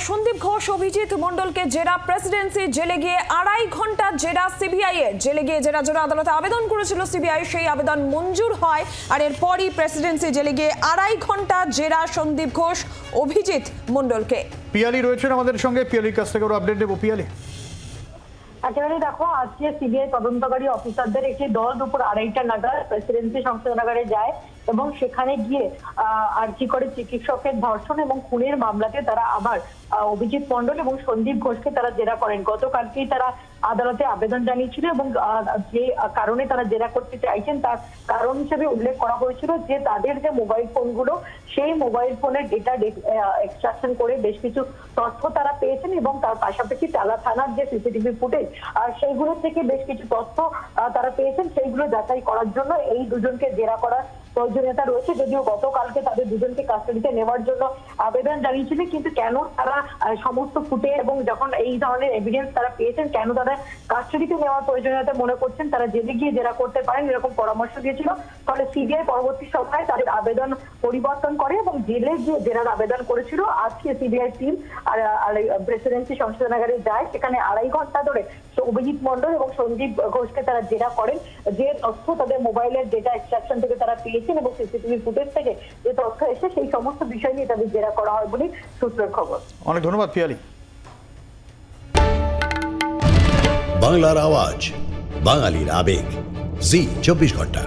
সন্দীপ ঘোষ অভিজিৎ মণ্ডলকে জেরা প্রেসিডেন্সি জেলে গিয়ে 2.5 ঘন্টা জেরা সিবিআই এর জেলে গিয়ে জেরা জোড়া আদালতে আবেদন করেছিল সিবিআই সেই আবেদন মঞ্জুর হয় আর এরপরই প্রেসিডেন্সি জেলে গিয়ে 2.5 ঘন্টা জেরা সন্দীপ ঘোষ অভিজিৎ মণ্ডলকে। পিয়ালি রয়েছেন আমাদের সঙ্গে, পিয়ালির কাছ থেকে আপডেট নেব। পিয়ালি, একেবারে দেখো, আজকে সিবিআই তদন্তকারী অফিসারদের একটি দল দুপুর 2:30টা নাগাদ প্রেসিডেন্সি সংশোধনাগারে যায় এবং সেখানে গিয়ে আরজি করে চিকিৎসকের ধর্ষণ এবং খুনের মামলাতে তারা আবার অভিজিৎ মণ্ডল এবং সন্দীপ ঘোষকে তারা জেরা করেন। গতকালকেই তারা আদালতে আবেদন জানিয়েছিল এবং যে কারণে তারা জেরা করতে চাইছেন তার কারণ হিসেবে উল্লেখ করা হয়েছিল যে তাদের যে মোবাইল ফোনগুলো সেই মোবাইল ফোনের ডেটা এক্সট্রাকশন করে বেশ কিছু তথ্য তারা পেয়েছেন এবং তার পাশাপাশি টালা থানার যে সিসিটিভি ফুটেজ সেইগুলো থেকে বেশ কিছু তথ্য তারা পেয়েছেন, সেইগুলো যাচাই করার জন্য এই দুজনকে জেরা করার প্রয়োজনীয়তা রয়েছে। যদিও গতকালকে তাদের দুজনকে কাস্টাডিতে নেওয়ার জন্য আবেদন জানিয়েছিলেন, কিন্তু কেন তারা সমস্ত ফুটে এবং যখন এই ধরনের এভিডেন্স তারা পেয়েছেন কেন তারা কাস্টাডিতে নেওয়ার প্রয়োজনীয়তা মনে করছেন তারা জেলে গিয়ে জেরা করতে পারেন এরকম পরামর্শ দিয়েছিল। ফলে সিবিআই পরবর্তী সময়ে তাদের আবেদন পরিবর্তন করে এবং জেলে গিয়ে জেরার আবেদন করেছিল। আজকে সিবিআই টিম প্রেসিডেন্সি সংশোধনাগারে যায়, সেখানে 2.5 ঘন্টা ধরে অভিজিৎ মণ্ডল এবং সন্দীপ ঘোষকে তারা জেরা করেন। যে তথ্য তাদের মোবাইলের ডেটা এক্সট্রাকশন থেকে তারা পেয়েছেন এবং সিসিটিভি ফুটেজ থেকে যে তথ্য এসে সেই সমস্ত বিষয় নিয়ে তাদের জেরা করা হয় বলে সূত্রের খবর। অনেক ধন্যবাদ পিয়ালি। বাংলার আওয়াজ, বাঙালির আবেগ, জি 24 ঘন্টা।